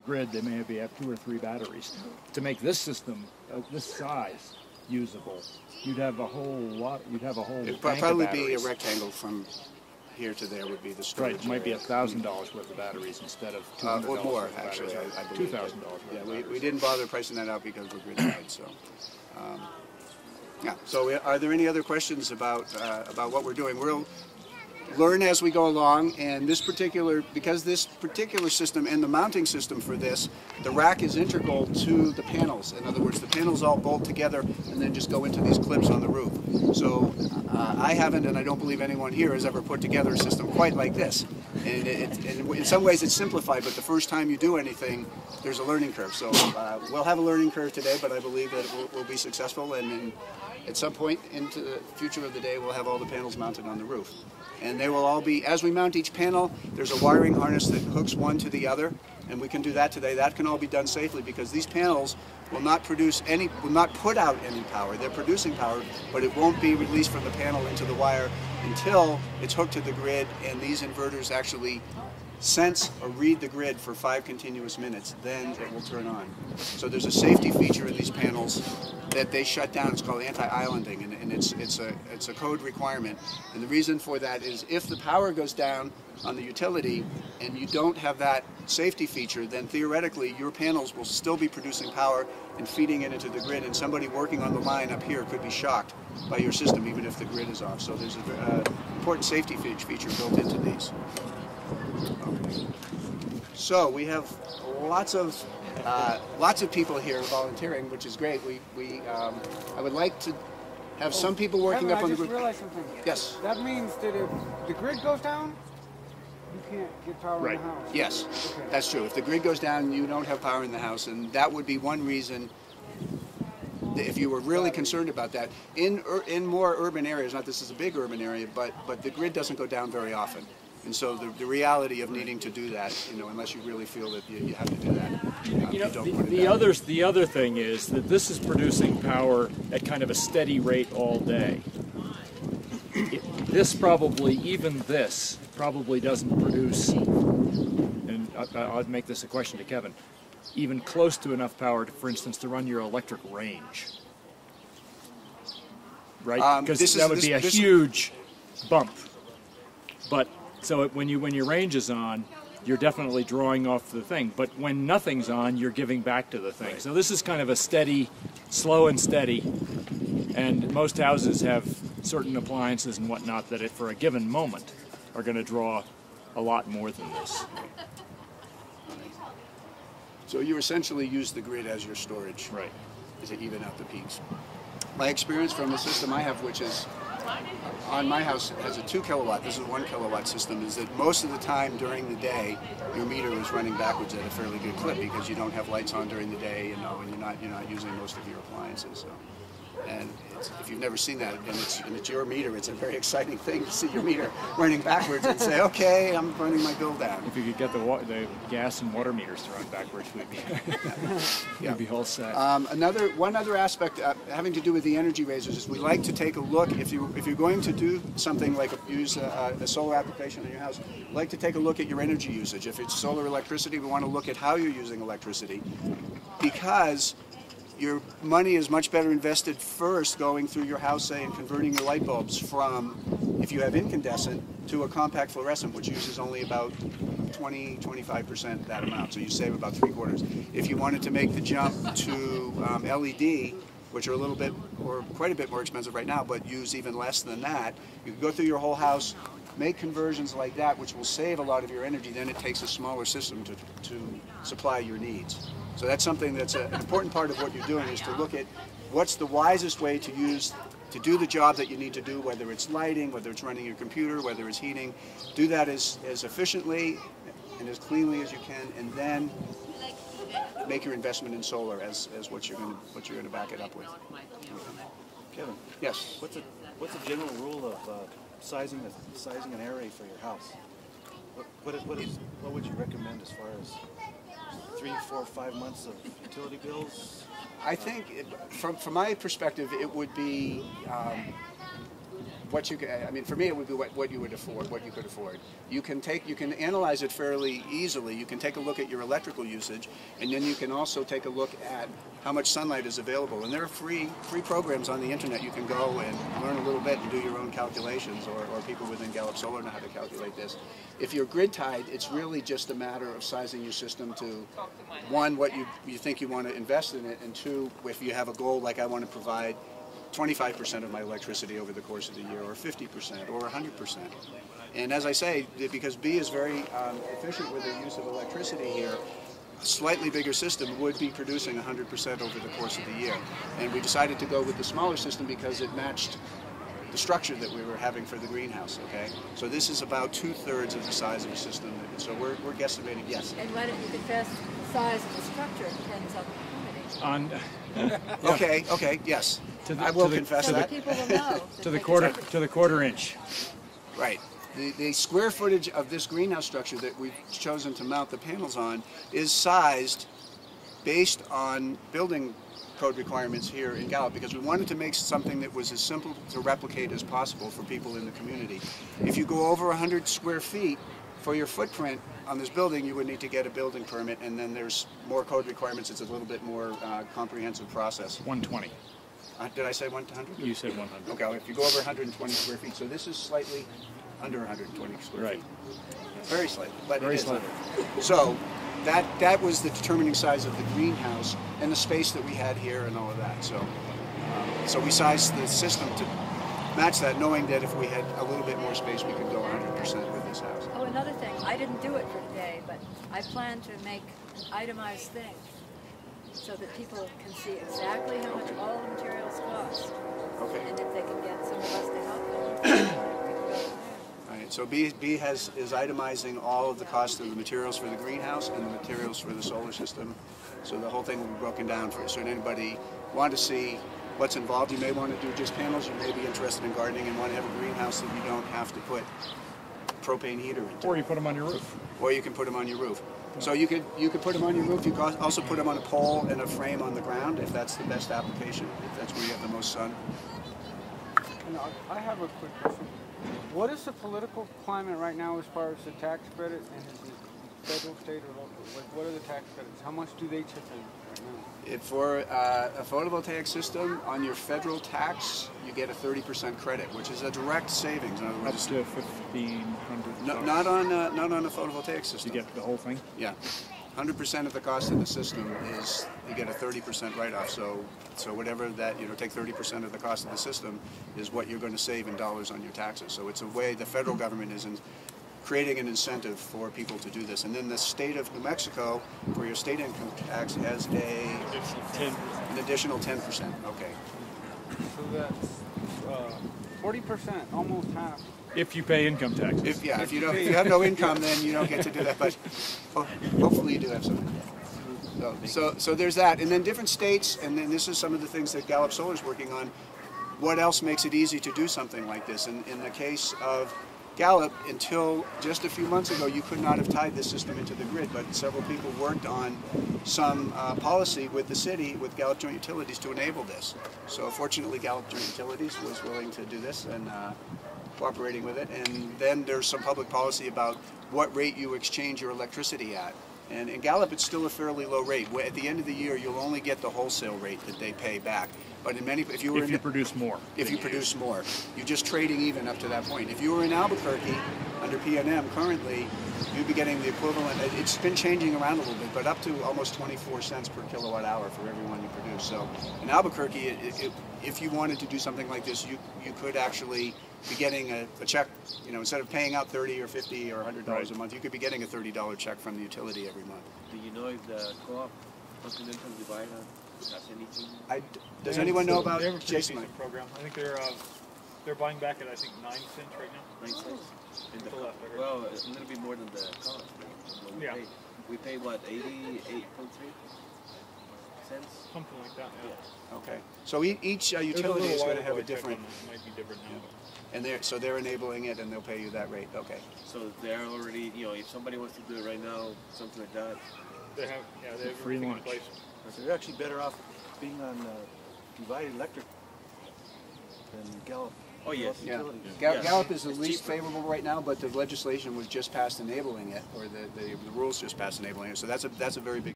grid, they maybe have 2 or 3 batteries. To make this system, this size, usable, you'd have a whole lot. You'd have a whole. It'd bank probably of be a batteries. rectangle from here to there would be the storage. Right, it might be area. $1,000 worth of batteries instead of $200 or more, worth of actually. batteries. I believe. $2,000 worth Yeah, of batteries. we didn't bother pricing that out because we're grid tied. So, yeah. So, are there any other questions about what we're doing? We'll learn as we go along, and because this particular system and the mounting system for this, the rack is integral to the panels. In other words, the panels all bolt together and then just go into these clips on the roof. So I haven't, and I don't believe anyone here has ever put together a system quite like this. And in some ways it's simplified, but the first time you do anything, there's a learning curve. So we'll have a learning curve today, but I believe that we'll be successful, and at some point into the future of the day, we'll have all the panels mounted on the roof. And they will all be, as we mount each panel, there's a wiring harness that hooks one to the other, and we can do that today. That can all be done safely because these panels will not put out any power. They're producing power, but it won't be released from the panel into the wire until it's hooked to the grid, and these inverters actually sense or read the grid for 5 continuous minutes, then it will turn on. So there's a safety feature in these panels that they shut down. It's called anti-islanding, and it's a code requirement. And the reason for that is if the power goes down on the utility and you don't have that safety feature, then theoretically your panels will still be producing power and feeding it into the grid, and somebody working on the line up here could be shocked by your system even if the grid is off. So there's an important safety feature built into these. Okay. So we have lots of people here volunteering, which is great. I would like to have some people working up on the grid. I just realized something. Yes. That means that if the grid goes down, you can't get power in the house. Yes, okay. That's true. If the grid goes down, you don't have power in the house, and that would be one reason. If you were really concerned about that, in more urban areas, not this is a big urban area, but the grid doesn't go down very often. And so the reality of needing to do that, unless you really feel that you have to do that, you don't put it down. The other thing is that this is producing power at kind of a steady rate all day. This probably doesn't produce, and I'll make this a question to Kevin, even close to enough power, for instance, to run your electric range. Right? Because that would be a huge bump. But so when your range is on, you're definitely drawing off the thing. But when nothing's on, you're giving back to the thing. Right. So this is kind of a steady, slow and steady. And most houses have certain appliances and whatnot that, for a given moment, are going to draw a lot more than this. So you essentially use the grid as your storage, Right? To even out the peaks. My experience from the system I have, which is on my house, has a 2 kilowatt. This is a 1 kilowatt system. Is that most of the time during the day, your meter is running backwards at a fairly good clip because you don't have lights on during the day, and you're not using most of your appliances. So. And if you've never seen that, and it's your meter, it's a very exciting thing to see your meter running backwards and say, okay, I'm running my bill down. If you could get the gas and water meters to run backwards, we'd be all set. One other aspect having to do with the energy raisers is we like to take a look, if you're going to do something like use a solar application in your house, we like to take a look at your energy usage. If it's solar electricity, we want to look at how you're using electricity, because your money is much better invested first going through your house, say, and converting your light bulbs from, if you have incandescent, to a compact fluorescent, which uses only about 20-25% that amount. So you save about 3/4. If you wanted to make the jump to LED, which are a little bit or quite a bit more expensive right now, but use even less than that, you can go through your whole house, make conversions like that, which will save a lot of your energy. Then it takes a smaller system to supply your needs. So that's something that's an important part of what you're doing, is to look at what's the wisest way to do the job that you need to do, whether it's lighting, whether it's running your computer, whether it's heating. Do that as efficiently and as cleanly as you can, and then make your investment in solar as what you're going to back it up with. Kevin. Yes. What's a general rule of sizing an array for your house? What would you recommend as far as 3, 4, 5 months of utility bills? I think, from my perspective, it would be what you can, I mean, for me, it would be what you would afford, what you could afford. You can analyze it fairly easily. You can take a look at your electrical usage, and then you can also take a look at how much sunlight is available. And there are free programs on the internet. You can go and learn a little bit and do your own calculations, or people within Gallup Solar know how to calculate this. If you're grid tied, it's really just a matter of sizing your system to, one, what you think you want to invest in it, and two, if you have a goal like I want to provide 25% of my electricity over the course of the year, or 50%, or 100%. And as I say, because B is very efficient with the use of electricity here, a slightly bigger system would be producing 100% over the course of the year. And we decided to go with the smaller system because it matched the structure that we were having for the greenhouse, okay? So this is about 2/3 of the size of the system. So we're guesstimating, yes. And why don't you confess the size of the structure depends on the community? Okay, yes. I will confess so that. People will know. To the quarter inch. Right. The square footage of this greenhouse structure that we've chosen to mount the panels on is sized based on building code requirements here in Gallup, because we wanted to make something that was as simple to replicate as possible for people in the community. If you go over 100 square feet for your footprint on this building, you would need to get a building permit, and then there's more code requirements. It's a little bit more comprehensive process. 120. Did I say 100? You said 100. Okay, if you go over 120 square feet, so this is slightly under 120 square feet. Very slightly, but very it is slightly. So that was the determining size of the greenhouse and the space that we had here and all of that. So we sized the system to match that, knowing that if we had a little bit more space, we could go 100% with this house. Oh, another thing, I didn't do it for today, but I plan to make an itemized thing so that people can see exactly how much all the materials cost. Okay. And if they can get some of us to help them, we can go from there. All right. So B is itemizing all of the cost of the materials for the greenhouse and the materials for the solar system. So the whole thing will be broken down for you. So anybody want to see what's involved, you may want to do just panels. You may be interested in gardening and want to have a greenhouse that you don't have to put propane heater into. Or you put them on your roof. Or you can put them on your roof. So you could put them on your roof. You could also put them on a pole and a frame on the ground if that's the best application, if that's where you have the most sun. And I have a quick question. What is the political climate right now as far as the tax credit, and is it federal, state, or local? Like, what are the tax credits? How much do they chip in right now? For a photovoltaic system, on your federal tax, you get a 30% credit, which is a direct savings. In other Up words, to $1,500. not on a photovoltaic system. You get the whole thing? Yeah. 100% of the cost of the system is, you get a 30% write-off. So whatever that, take 30% of the cost of the system is what you're going to save in dollars on your taxes. So it's a way the federal government is creating an incentive for people to do this. And then the state of New Mexico, for your state income tax, has an additional 10%. Okay. So that's 40%, almost half. If you pay income taxes. If you have no income, then you don't get to do that. But hopefully you do have some. So there's that. And then different states, and then this is some of the things that Gallup Solar is working on. What else makes it easy to do something like this? And in the case of Gallup, until just a few months ago, you could not have tied this system into the grid, but several people worked on some policy with the city, with Gallup Joint Utilities, to enable this. So fortunately, Gallup Joint Utilities was willing to do this and cooperating with it. And then there's some public policy about what rate you exchange your electricity at. And in Gallup, it's still a fairly low rate. At the end of the year, you'll only get the wholesale rate that they pay back. But in many, if you produce more. If you produce more, you're just trading even up to that point. If you were in Albuquerque under P&M currently, you'd be getting the equivalent. It's been changing around a little bit, but up to almost 24 cents per kilowatt hour for every one you produce. So in Albuquerque, if you wanted to do something like this, you could actually be getting a check. Instead of paying out $30 or $50 or $100 a month, you could be getting a $30 check from the utility every month. Do you know if the co-op continental divider has anything? Does anyone know about they have a pretty Jason? decent program. I think they're buying back at 9 cents right now. 9 cents. And the, Still left, I heard. well, it's a little bit more than the cost. What we Yeah. pay. We pay what, 88.3 cents? Something like that. Yeah. Okay. So each It was a utility little is going to while have ago a I checked different, on it. It might be different now. and they're enabling it, and they'll pay you that rate. Okay. So they're already, if somebody wants to do it right now, something like that. They have Free everything in lunch. place. So you're actually better off being on divided electric than Gallup. Oh, yes. Yeah. Utility. Yeah. Gallup is the It's least cheaper. favorable right now, but the legislation was just passed enabling it, or the rules just passed enabling it. So that's a very big